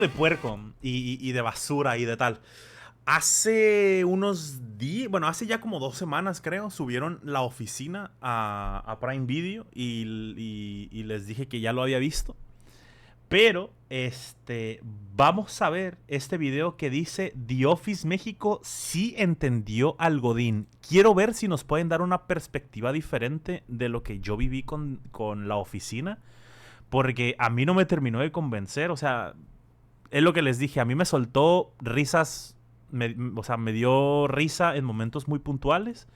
de puerco y de basura y de tal. Hace unos días, bueno, hace ya como 2 semanas creo, subieron La Oficina a Prime Video y les dije que ya lo había visto. Pero, vamos a ver este video que dice The Office México sí entendió al Godín. Quiero ver si nos pueden dar una perspectiva diferente de lo que yo viví con La Oficina. Porque a mí no me terminó de convencer, o sea, es lo que les dije, a mí me soltó risas, o sea, me dio risa en momentos muy puntuales,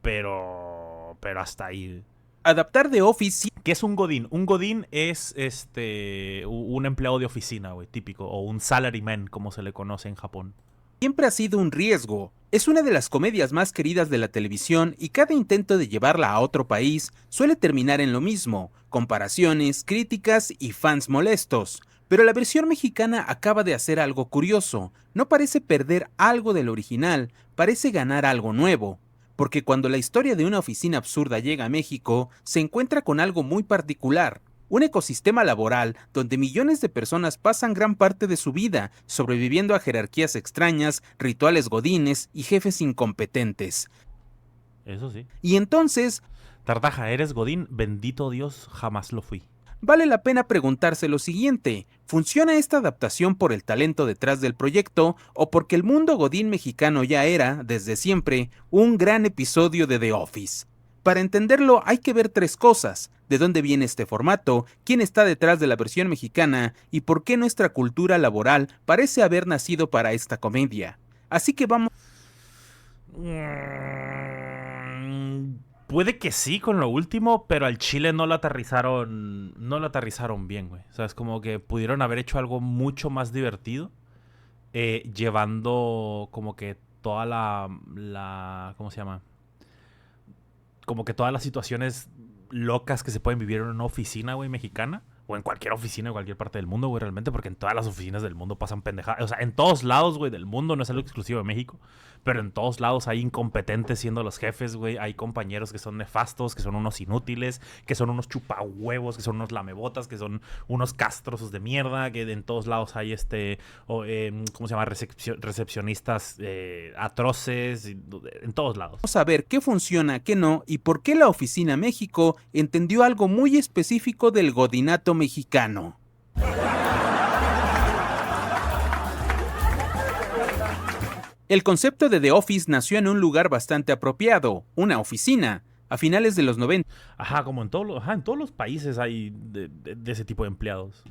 pero hasta ahí. Adaptar The Office ¿Qué es un godín? Un godín es un empleado de oficina, güey, típico, o un salaryman, como se le conoce en Japón. siempre ha sido un riesgo. Es una de las comedias más queridas de la televisión y cada intento de llevarla a otro país suele terminar en lo mismo, comparaciones, críticas y fans molestos. Pero la versión mexicana acaba de hacer algo curioso. No parece perder algo del original, parece ganar algo nuevo. Porque cuando la historia de una oficina absurda llega a México, se encuentra con algo muy particular. Un ecosistema laboral donde millones de personas pasan gran parte de su vida sobreviviendo a jerarquías extrañas, rituales godines y jefes incompetentes. Eso sí. Y entonces, Tartaja, ¿eres godín? Bendito Dios, jamás lo fui. vale la pena preguntarse lo siguiente: ¿funciona esta adaptación por el talento detrás del proyecto o porque el mundo godín mexicano ya era, desde siempre, un gran episodio de The Office? Para entenderlo hay que ver tres cosas: de dónde viene este formato, quién está detrás de la versión mexicana y por qué nuestra cultura laboral parece haber nacido para esta comedia. Así que vamos. Puede que sí con lo último, pero al Chile no lo aterrizaron bien, güey. O sea, es como que pudieron haber hecho algo mucho más divertido, llevando como que toda ¿cómo se llama? Como que todas las situaciones locas que se pueden vivir en una oficina, güey, mexicana. O en cualquier oficina de cualquier parte del mundo, güey, realmente. Porque en todas las oficinas del mundo pasan pendejadas. O sea, en todos lados, güey, del mundo. No es algo exclusivo de México. Pero en todos lados hay incompetentes siendo los jefes, güey. Hay compañeros que son nefastos, que son unos inútiles, que son unos chupahuevos, que son unos lamebotas, que son unos castrosos de mierda. Que en todos lados hay ¿cómo se llama? Recepcionistas atroces. En todos lados. A ver qué funciona, qué no y por qué la Oficina México entendió algo muy específico del godinato mexicano. El concepto de The Office nació en un lugar bastante apropiado, una oficina, a finales de los 90. Ajá, como en todos los países hay de ese tipo de empleados.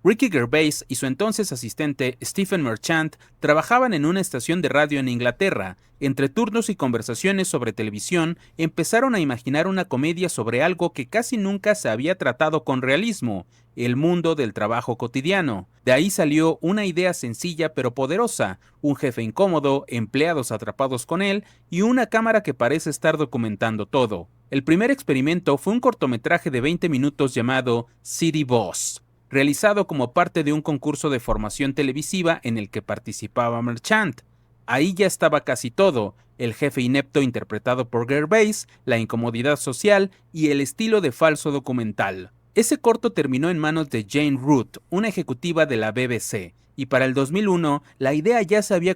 Ricky Gervais y su entonces asistente Stephen Merchant trabajaban en una estación de radio en Inglaterra. Entre turnos y conversaciones sobre televisión, empezaron a imaginar una comedia sobre algo que casi nunca se había tratado con realismo: el mundo del trabajo cotidiano. De ahí salió una idea sencilla pero poderosa: un jefe incómodo, empleados atrapados con él y una cámara que parece estar documentando todo. El primer experimento fue un cortometraje de 20 minutos llamado City Boss, realizado como parte de un concurso de formación televisiva en el que participaba Merchant. Ahí ya estaba casi todo: el jefe inepto interpretado por Gervais, la incomodidad social y el estilo de falso documental. Ese corto terminó en manos de Jane Root, una ejecutiva de la BBC, y para el 2001 la idea ya se había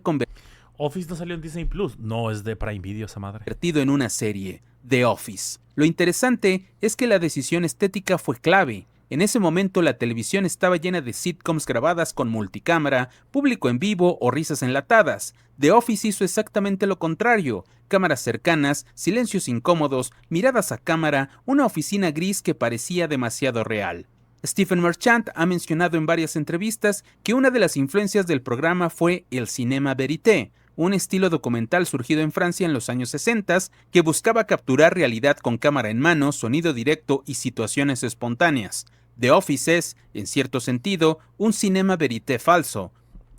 Office no salió en Disney Plus. No, es de Prime Video esa madre. convertido en una serie, The Office. Lo interesante es que la decisión estética fue clave. En ese momento la televisión estaba llena de sitcoms grabadas con multicámara, público en vivo o risas enlatadas. The Office hizo exactamente lo contrario: cámaras cercanas, silencios incómodos, miradas a cámara, una oficina gris que parecía demasiado real. Stephen Merchant ha mencionado en varias entrevistas que una de las influencias del programa fue el cinéma verité, un estilo documental surgido en Francia en los años 60 que buscaba capturar realidad con cámara en mano, sonido directo y situaciones espontáneas. The Office es, en cierto sentido, un cinema verité falso.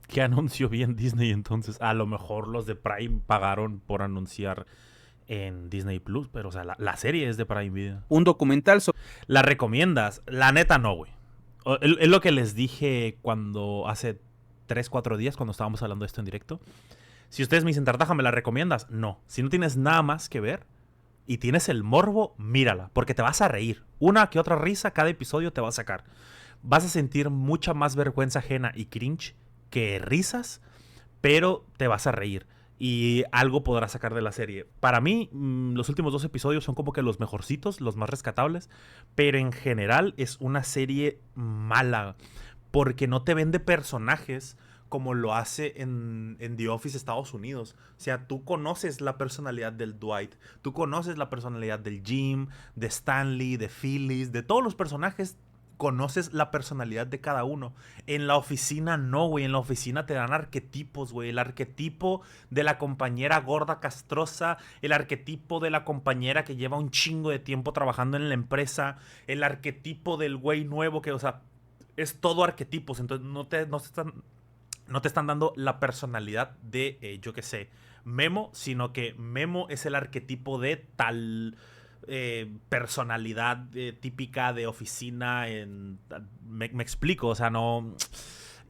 ¿Qué anuncio vi en Disney entonces? A lo mejor los de Prime pagaron por anunciar en Disney Plus, pero o sea, la serie es de Prime Video. Un documental sobre... ¿La recomiendas? La neta no, güey. Es lo que les dije cuando hace 3, 4 días, cuando estábamos hablando de esto en directo. Si ustedes me dicen, Tartaja, ¿me la recomiendas? No. Si no tienes nada más que ver y tienes el morbo, mírala, porque te vas a reír. Una que otra risa cada episodio te va a sacar. vas a sentir mucha más vergüenza ajena y cringe que risas, pero te vas a reír. Y algo podrás sacar de la serie. Para mí, los últimos 2 episodios son como que los mejorcitos, los más rescatables. Pero en general es una serie mala. Porque no te vende personajes como lo hace en The Office Estados Unidos. O sea, tú conoces la personalidad del Dwight. Tú conoces la personalidad del Jim, de Stanley, de Phyllis, de todos los personajes. Conoces la personalidad de cada uno. En la oficina no, güey. En la oficina te dan arquetipos, güey. El arquetipo de la compañera gorda castrosa. El arquetipo de la compañera que lleva un chingo de tiempo trabajando en la empresa. El arquetipo del güey nuevo que, o sea, es todo arquetipos. Entonces no te están dando la personalidad de, yo qué sé, Memo, sino que Memo es el arquetipo de tal personalidad típica de oficina. Me explico, o sea, no...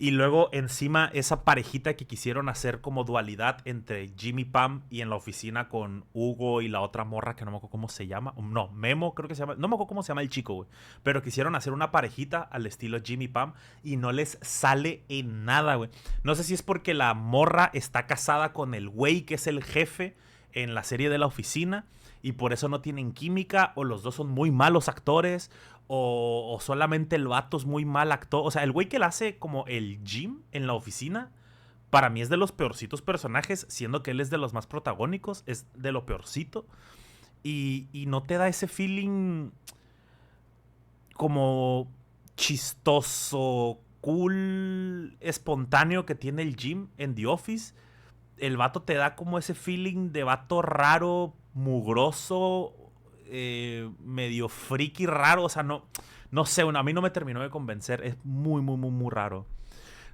Y luego encima esa parejita que quisieron hacer como dualidad entre Jimmy Pam y en la oficina con Hugo y la otra morra que no me acuerdo cómo se llama. No, Memo creo que se llama. No me acuerdo cómo se llama el chico, güey. Pero quisieron hacer una parejita al estilo Jimmy Pam y no les sale en nada, güey. No sé si es porque la morra está casada con el güey que es el jefe en la serie de la oficina y por eso no tienen química, o los dos son muy malos actores, o solamente el vato es muy mal actor. O sea, el güey que le hace como el Jim en la oficina, para mí es de los peorcitos personajes, siendo que él es de los más protagónicos, es de lo peorcito. Y no te da ese feeling como chistoso, cool, espontáneo que tiene el Jim en The Office. El vato te da como ese feeling de vato raro, mugroso, medio friki raro. O sea, no sé, a mí no me terminó de convencer. Es muy, muy, muy, muy raro.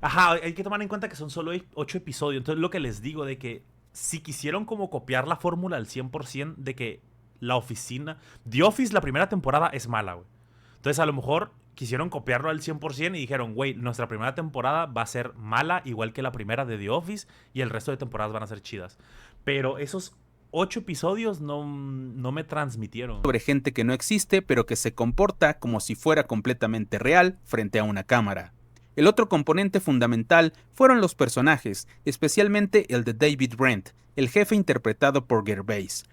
Ajá, hay que tomar en cuenta que son solo 8 episodios. Entonces lo que les digo de que si quisieron como copiar la fórmula al 100% de que la oficina... The Office la primera temporada es mala, güey. Entonces a lo mejor quisieron copiarlo al 100% y dijeron, güey, nuestra primera temporada va a ser mala, igual que la primera de The Office, y el resto de temporadas van a ser chidas. Pero esos 8 episodios no me transmitieron. Sobre gente que no existe, pero que se comporta como si fuera completamente real frente a una cámara. El otro componente fundamental fueron los personajes, especialmente el de David Brent, el jefe interpretado por Gervais.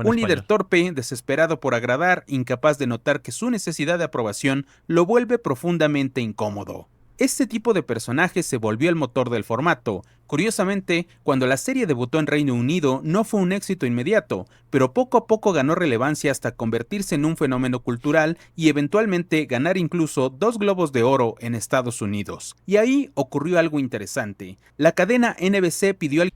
Un líder torpe, desesperado por agradar, incapaz de notar que su necesidad de aprobación lo vuelve profundamente incómodo. Este tipo de personaje se volvió el motor del formato. Curiosamente, cuando la serie debutó en Reino Unido no fue un éxito inmediato, pero poco a poco ganó relevancia hasta convertirse en un fenómeno cultural y eventualmente ganar incluso 2 Globos de Oro en Estados Unidos. Y ahí ocurrió algo interesante. La cadena NBC pidió al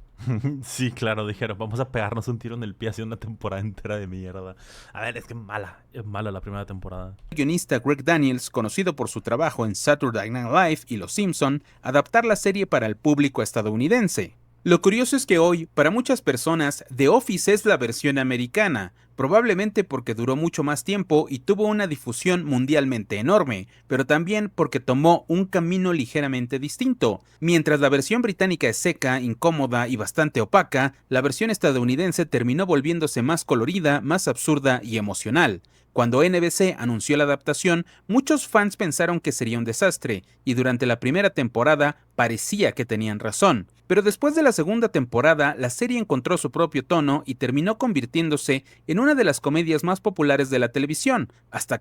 Sí, claro, dijeron, vamos a pegarnos un tiro en el pie hacia una temporada entera de mierda. A ver, es mala la primera temporada. El guionista Greg Daniels, conocido por su trabajo en Saturday Night Live y Los Simpson, adaptar la serie para el público estadounidense. Lo curioso es que hoy, para muchas personas, The Office es la versión americana, probablemente porque duró mucho más tiempo y tuvo una difusión mundialmente enorme, pero también porque tomó un camino ligeramente distinto. Mientras la versión británica es seca, incómoda y bastante opaca, la versión estadounidense terminó volviéndose más colorida, más absurda y emocional. Cuando NBC anunció la adaptación, muchos fans pensaron que sería un desastre, y durante la primera temporada parecía que tenían razón. Pero después de la segunda temporada, la serie encontró su propio tono y terminó convirtiéndose en una de las comedias más populares de la televisión, hasta...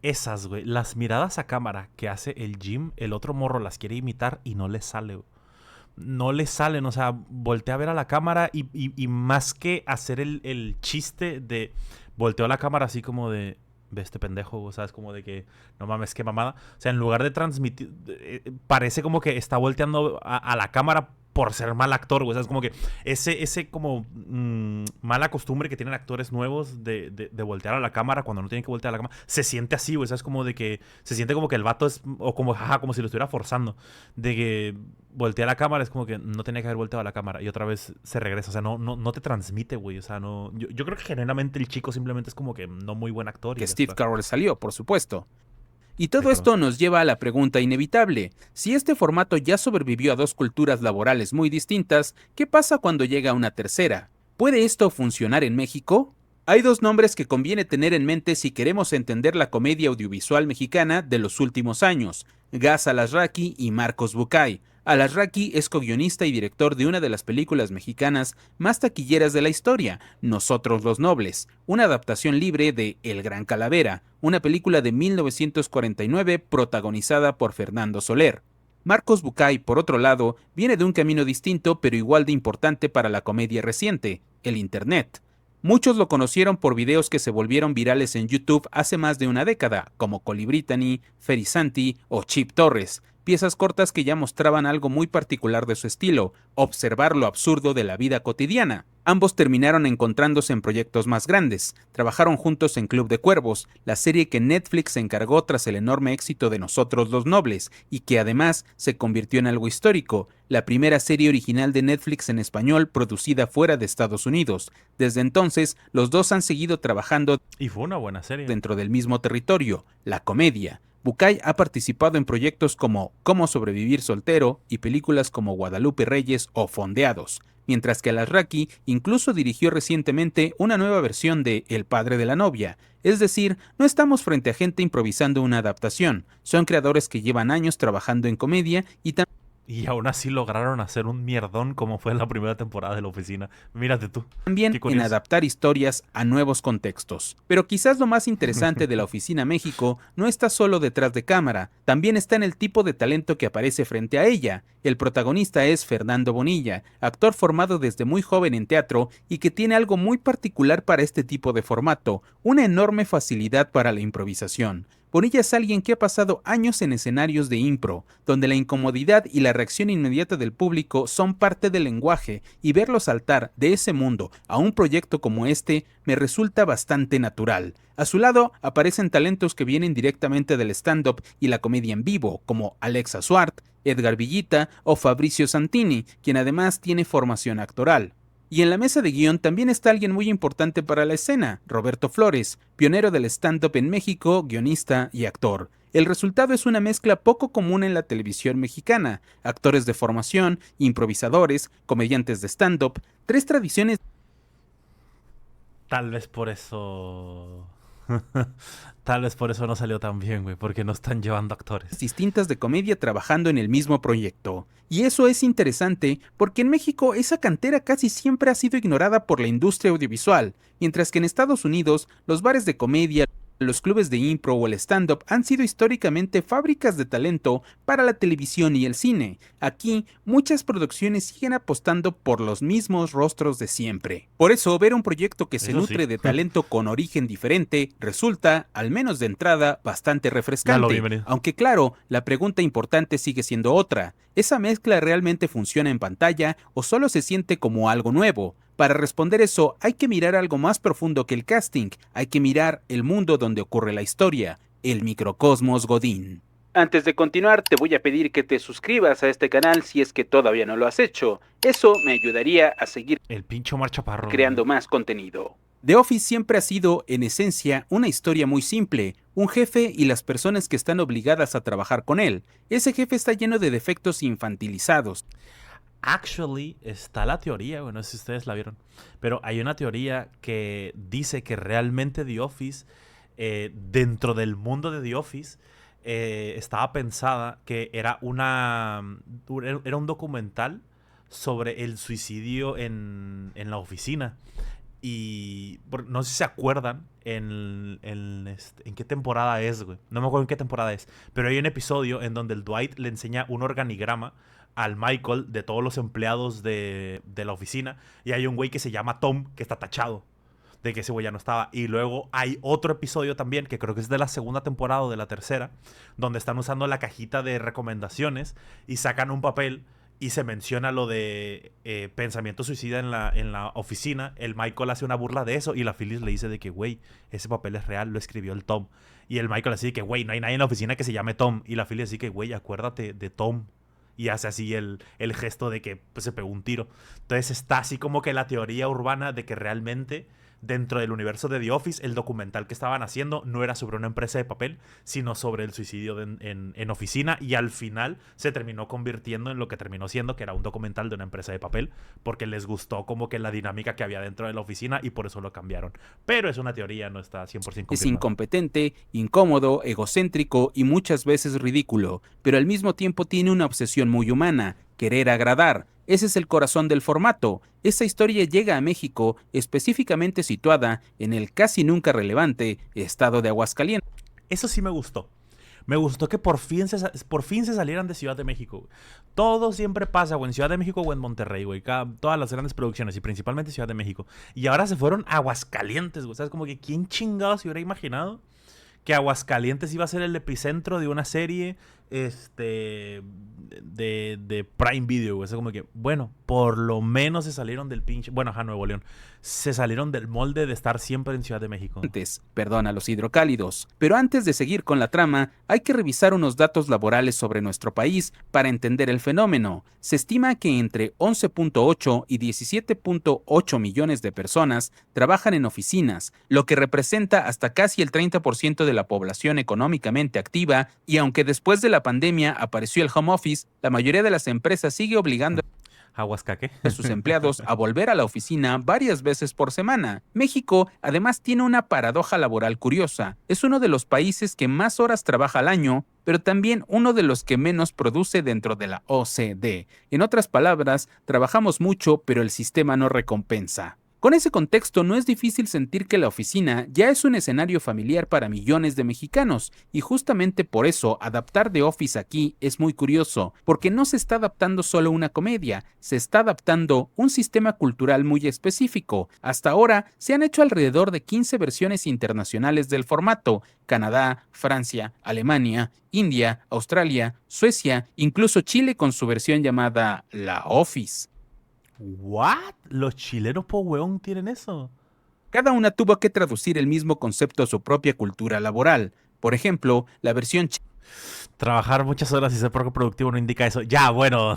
Esas, güey, las miradas a cámara que hace el Jim, el otro morro las quiere imitar y no le sale, güey. No le salen, o sea, voltea a ver a la cámara y más que hacer el chiste de... Volteó a la cámara así como de... Ve este pendejo, o sea, es como de que... No mames, qué mamada. O sea, en lugar de transmitir... parece como que está volteando a la cámara por ser mal actor, güey. O sea, es como que ese como mala costumbre que tienen actores nuevos de voltear a la cámara cuando no tienen que voltear a la cámara, se siente así, güey. O sea, es como de que se siente como que el vato es, o como, jaja, como si lo estuviera forzando. De que voltea a la cámara, es como que no tenía que haber volteado a la cámara y otra vez se regresa. O sea, no te transmite, güey. O sea, no. Yo creo que generalmente el chico simplemente es como que no muy buen actor. Que Steve Carell salió, por supuesto. Y todo esto nos lleva a la pregunta inevitable. Si este formato ya sobrevivió a 2 culturas laborales muy distintas, ¿qué pasa cuando llega una tercera? ¿Puede esto funcionar en México? Hay dos nombres que conviene tener en mente si queremos entender la comedia audiovisual mexicana de los últimos años: Gaz Alasraqui y Marcos Bucay. Alasraqui es co-guionista y director de una de las películas mexicanas más taquilleras de la historia, Nosotros los Nobles, una adaptación libre de El Gran Calavera, una película de 1949 protagonizada por Fernando Soler. Marcos Bucay, por otro lado, viene de un camino distinto pero igual de importante para la comedia reciente, el Internet. Muchos lo conocieron por videos que se volvieron virales en YouTube hace más de una década, como Colibritany, Ferisanti o Chip Torres, piezas cortas que ya mostraban algo muy particular de su estilo: observar lo absurdo de la vida cotidiana. Ambos terminaron encontrándose en proyectos más grandes. Trabajaron juntos en Club de Cuervos, la serie que Netflix se encargó tras el enorme éxito de Nosotros los Nobles, y que además se convirtió en algo histórico, la primera serie original de Netflix en español producida fuera de Estados Unidos. Desde entonces, los dos han seguido trabajando Y fue una buena serie. dentro del mismo territorio, la comedia. Bucay ha participado en proyectos como Cómo sobrevivir soltero y películas como Guadalupe Reyes o Fondeados, mientras que Alasraqui incluso dirigió recientemente una nueva versión de El padre de la novia. Es decir, no estamos frente a gente improvisando una adaptación, son creadores que llevan años trabajando en comedia y Y aún así lograron hacer un mierdón como fue la primera temporada de La Oficina. Mírate tú. también Qué en curioso. adaptar historias a nuevos contextos. Pero quizás lo más interesante de La Oficina México no está solo detrás de cámara, también está en el tipo de talento que aparece frente a ella. El protagonista es Fernando Bonilla, actor formado desde muy joven en teatro y que tiene algo muy particular para este tipo de formato: una enorme facilidad para la improvisación. Bonilla es alguien que ha pasado años en escenarios de impro, donde la incomodidad y la reacción inmediata del público son parte del lenguaje, y verlo saltar de ese mundo a un proyecto como este me resulta bastante natural. A su lado aparecen talentos que vienen directamente del stand-up y la comedia en vivo, como Alexa Suart, Edgar Villita o Fabricio Santini, quien además tiene formación actoral. Y en la mesa de guión también está alguien muy importante para la escena: Roberto Flores, pionero del stand-up en México, guionista y actor. El resultado es una mezcla poco común en la televisión mexicana: actores de formación, improvisadores, comediantes de stand-up, tres tradiciones Tal vez por eso... Tal vez por eso no salió tan bien, güey. Porque no están llevando actores. distintas de comedia trabajando en el mismo proyecto. Y eso es interesante porque en México esa cantera casi siempre ha sido ignorada por la industria audiovisual, mientras que en Estados Unidos los bares de comedia, los clubes de impro o el stand-up han sido históricamente fábricas de talento para la televisión y el cine. Aquí, muchas producciones siguen apostando por los mismos rostros de siempre. Por eso, ver un proyecto que se Eso nutre sí. de talento con origen diferente resulta, al menos de entrada, bastante Ya lo refrescante. bienvenido. Aunque claro, la pregunta importante sigue siendo otra: ¿esa mezcla realmente funciona en pantalla o solo se siente como algo nuevo? Para responder eso, hay que mirar algo más profundo que el casting, hay que mirar el mundo donde ocurre la historia, el microcosmos Godín. Antes de continuar, te voy a pedir que te suscribas a este canal si es que todavía no lo has hecho. Eso me ayudaría a seguir El pincho Omar Chaparro. creando más contenido. The Office siempre ha sido, en esencia, una historia muy simple: un jefe y las personas que están obligadas a trabajar con él. Ese jefe está lleno de defectos infantilizados. Actually, está la teoría, bueno, no sé si ustedes la vieron, pero hay una teoría que dice que realmente The Office, dentro del mundo de The Office, estaba pensada que era era un documental sobre el suicidio en la oficina. Y no sé si se acuerdan en qué temporada es, güey. No me acuerdo en qué temporada es. Pero hay un episodio en donde el Dwight le enseña un organigrama al Michael de todos los empleados de la oficina. Y hay un güey que se llama Tom que está tachado de que ese güey ya no estaba. Y luego hay otro episodio también, que creo que es de la segunda temporada o de la tercera, donde están usando la cajita de recomendaciones y sacan un papel y se menciona lo de pensamiento suicida en la oficina. El Michael hace una burla de eso y la Phyllis le dice de que, güey, ese papel es real, lo escribió el Tom. Y el Michael así de que, güey, no hay nadie en la oficina que se llame Tom. Y la Phyllis así que, güey, acuérdate de Tom. Y hace así el gesto de que pues, se pegó un tiro. Entonces está así como que la teoría urbana de que realmente dentro del universo de The Office, el documental que estaban haciendo no era sobre una empresa de papel, sino sobre el suicidio en oficina, y al final se terminó convirtiendo en lo que terminó siendo, que era un documental de una empresa de papel, porque les gustó como que la dinámica que había dentro de la oficina y por eso lo cambiaron. Pero es una teoría, no está 100% confirmada. Es incompetente, incómodo, egocéntrico y muchas veces ridículo, pero al mismo tiempo tiene una obsesión muy humana, querer agradar. Ese es el corazón del formato. Esta historia llega a México, específicamente situada en el casi nunca relevante estado de Aguascalientes. Eso sí me gustó. Me gustó que por fin se salieran de Ciudad de México. Todo siempre pasa, o en Ciudad de México o en Monterrey, güey. Todas las grandes producciones, y principalmente Ciudad de México. Y ahora se fueron a Aguascalientes, güey. O sea, es como que ¿quién chingado se hubiera imaginado que Aguascalientes iba a ser el epicentro de una serie de Prime Video, güey? Es como que, bueno, por lo menos se salieron del pinche... Bueno, ajá, Nuevo León. Se salieron del molde de estar siempre en Ciudad de México. Perdón a los hidrocálidos. Pero antes de seguir con la trama, hay que revisar unos datos laborales sobre nuestro país para entender el fenómeno. Se estima que entre 11.8 y 17.8 millones de personas trabajan en oficinas, lo que representa hasta casi el 30% de la población económicamente activa, y aunque después de la pandemia apareció el home office, la mayoría de las empresas sigue obligando Aguascaque a sus empleados a volver a la oficina varias veces por semana. México, además, tiene una paradoja laboral curiosa. Es uno de los países que más horas trabaja al año, pero también uno de los que menos produce dentro de la OCDE. En otras palabras, trabajamos mucho, pero el sistema no recompensa. Con ese contexto, no es difícil sentir que la oficina ya es un escenario familiar para millones de mexicanos, y justamente por eso adaptar The Office aquí es muy curioso, porque no se está adaptando solo una comedia, se está adaptando un sistema cultural muy específico. Hasta ahora se han hecho alrededor de 15 versiones internacionales del formato: Canadá, Francia, Alemania, India, Australia, Suecia, incluso Chile con su versión llamada La Office. ¿What? ¿Los chilenos po weón tienen eso? Cada una tuvo que traducir el mismo concepto a su propia cultura laboral. Por ejemplo, la versión Trabajar muchas horas y ser poco productivo no indica eso. Ya, bueno,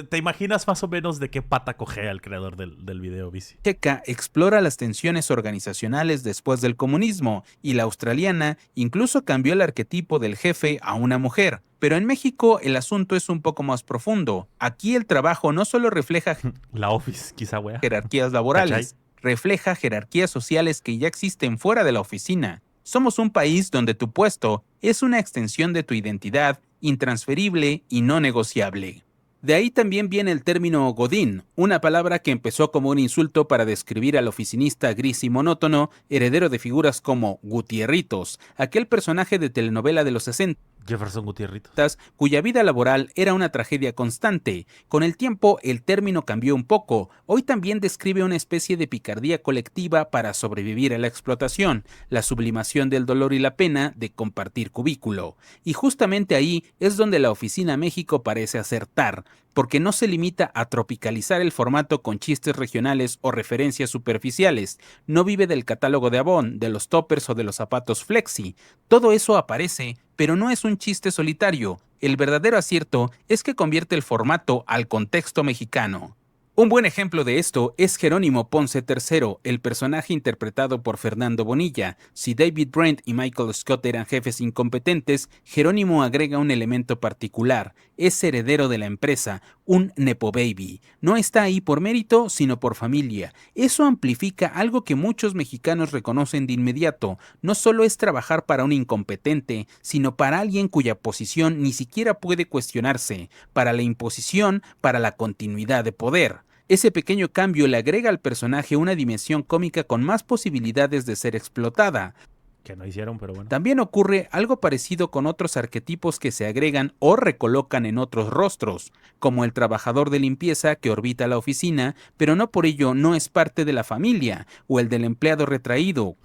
¿te imaginas más o menos de qué pata cogea el creador del video, Bici? checa explora las tensiones organizacionales después del comunismo, y la australiana incluso cambió el arquetipo del jefe a una mujer. Pero en México el asunto es un poco más profundo. Aquí el trabajo no solo refleja La Office, quizá, wea. jerarquías laborales, refleja jerarquías sociales que ya existen fuera de la oficina. Somos un país donde tu puesto es una extensión de tu identidad, intransferible y no negociable. De ahí también viene el término godín, una palabra que empezó como un insulto para describir al oficinista gris y monótono, heredero de figuras como Gutierritos, aquel personaje de telenovela de los 60, Jefferson Gutiérrez, cuya vida laboral era una tragedia constante. Con el tiempo, el término cambió un poco. Hoy también describe una especie de picardía colectiva para sobrevivir a la explotación, la sublimación del dolor y la pena de compartir cubículo. Y justamente ahí es donde la Oficina México parece acertar, porque no se limita a tropicalizar el formato con chistes regionales o referencias superficiales. No vive del catálogo de Avon, de los toppers o de los zapatos flexi. Todo eso aparece, pero no es un chiste solitario. El verdadero acierto es que convierte el formato al contexto mexicano. Un buen ejemplo de esto es Jerónimo Ponce III, el personaje interpretado por Fernando Bonilla. Si David Brent y Michael Scott eran jefes incompetentes, Jerónimo agrega un elemento particular: es heredero de la empresa, un nepo baby. No está ahí por mérito, sino por familia. Eso amplifica algo que muchos mexicanos reconocen de inmediato. No solo es trabajar para un incompetente, sino para alguien cuya posición ni siquiera puede cuestionarse, para la imposición, para la continuidad de poder. Ese pequeño cambio le agrega al personaje una dimensión cómica con más posibilidades de ser explotada. que no hicieron, pero bueno. También ocurre algo parecido con otros arquetipos que se agregan o recolocan en otros rostros, como el trabajador de limpieza que orbita la oficina, pero no por ello no es parte de la familia, o el del empleado retraído.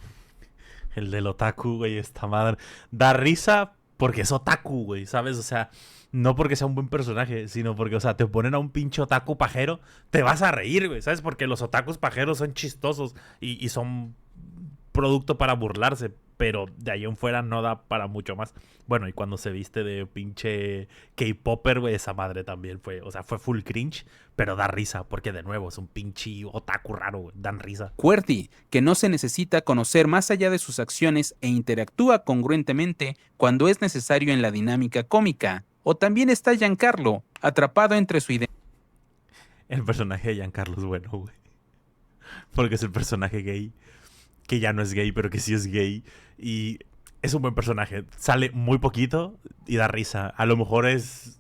El del otaku, güey, esta madre. Da risa porque es otaku, güey, ¿sabes? O sea, no porque sea un buen personaje, sino porque, o sea, te ponen a un pinche otaku pajero, te vas a reír, güey, ¿sabes? Porque los otakus pajeros son chistosos y son producto para burlarse, pero de ahí en fuera no da para mucho más. Bueno, y cuando se viste de pinche K-Popper, güey, esa madre también fue, o sea, fue full cringe, pero da risa, porque de nuevo es un pinche otaku raro, güey, dan risa. QWERTY, que no se necesita conocer más allá de sus acciones e interactúa congruentemente cuando es necesario en la dinámica cómica. O también está Giancarlo, atrapado entre su identidad. El personaje de Giancarlo es bueno, güey. Porque es el personaje gay, que ya no es gay, pero que sí es gay. Y es un buen personaje. Sale muy poquito y da risa. A lo mejor es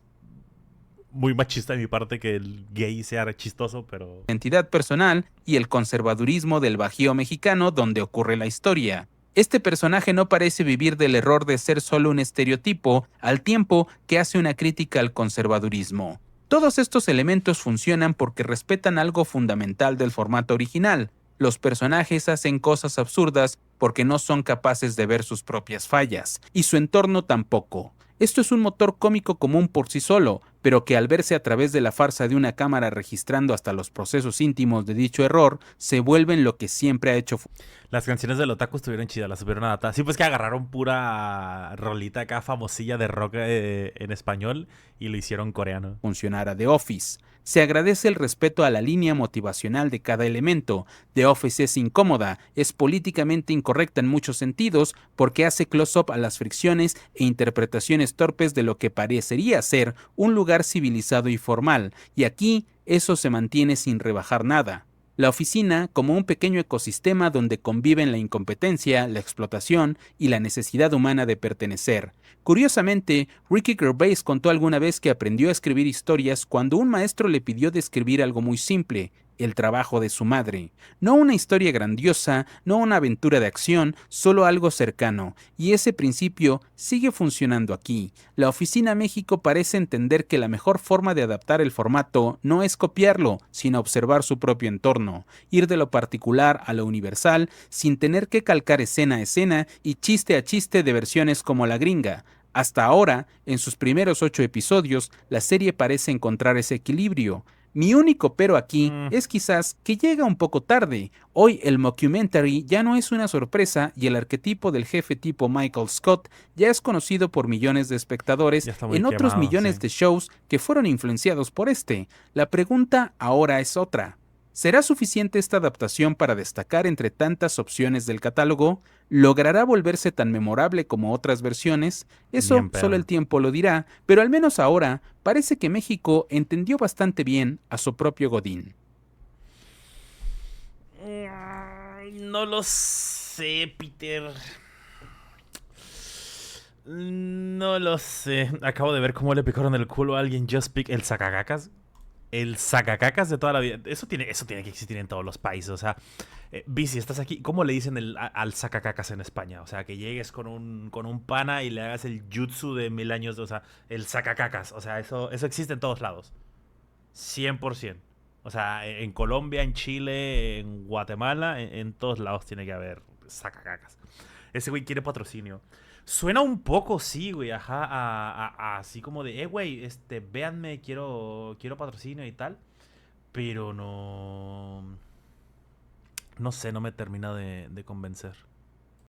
muy machista de mi parte que el gay sea chistoso, pero... Identidad personal y el conservadurismo del Bajío mexicano donde ocurre la historia. Este personaje no parece vivir del error de ser solo un estereotipo, al tiempo que hace una crítica al conservadurismo. Todos estos elementos funcionan porque respetan algo fundamental del formato original. Los personajes hacen cosas absurdas porque no son capaces de ver sus propias fallas, y su entorno tampoco. Esto es un motor cómico común por sí solo, pero que al verse a través de la farsa de una cámara registrando hasta los procesos íntimos de dicho error, se vuelven lo que siempre ha hecho. Las canciones del otaku estuvieron chidas, las supieron adaptar. Sí, pues que agarraron pura rolita acá famosilla de rock en español y lo hicieron coreano. Funcionara The Office. Se agradece el respeto a la línea motivacional de cada elemento. The Office es incómoda, es políticamente incorrecta en muchos sentidos porque hace close-up a las fricciones e interpretaciones torpes de lo que parecería ser un lugar civilizado y formal, y aquí eso se mantiene sin rebajar nada. La oficina como un pequeño ecosistema donde conviven la incompetencia, la explotación y la necesidad humana de pertenecer. Curiosamente, Ricky Gervais contó alguna vez que aprendió a escribir historias cuando un maestro le pidió describir algo muy simple, el trabajo de su madre. No una historia grandiosa, no una aventura de acción, solo algo cercano. Y ese principio sigue funcionando aquí. La Oficina México parece entender que la mejor forma de adaptar el formato no es copiarlo, sino observar su propio entorno, ir de lo particular a lo universal, sin tener que calcar escena a escena y chiste a chiste de versiones como la gringa. Hasta ahora, en sus primeros 8 episodios, la serie parece encontrar ese equilibrio. Mi único pero aquí es quizás que llega un poco tarde. Hoy el mockumentary ya no es una sorpresa y el arquetipo del jefe tipo Michael Scott ya es conocido por millones de espectadores en otros quemado, millones sí. de shows que fueron influenciados por este. La pregunta ahora es otra. ¿Será suficiente esta adaptación para destacar entre tantas opciones del catálogo? ¿Logrará volverse tan memorable como otras versiones? Eso Bien solo el pedo. tiempo lo dirá, pero al menos ahora parece que México entendió bastante bien a su propio Godín. No lo sé, Peter. No lo sé. Acabo de ver cómo le picaron el culo a alguien Just Pick el sacacacas. El sacacacas de toda la vida. Eso tiene que existir en todos los países. O sea, Bici, estás aquí. ¿Cómo le dicen al sacacacas en España? O sea, que llegues con un pana y le hagas el jutsu de 1000 años. O sea, el sacacacas. O sea, eso existe en todos lados. 100%. O sea, en Colombia, en Chile, en Guatemala, en todos lados tiene que haber sacacacas. Ese güey quiere patrocinio. Suena un poco, sí, güey, ajá, así como de, güey, véanme, quiero patrocinio y tal. Pero no... No sé, no me termina de convencer.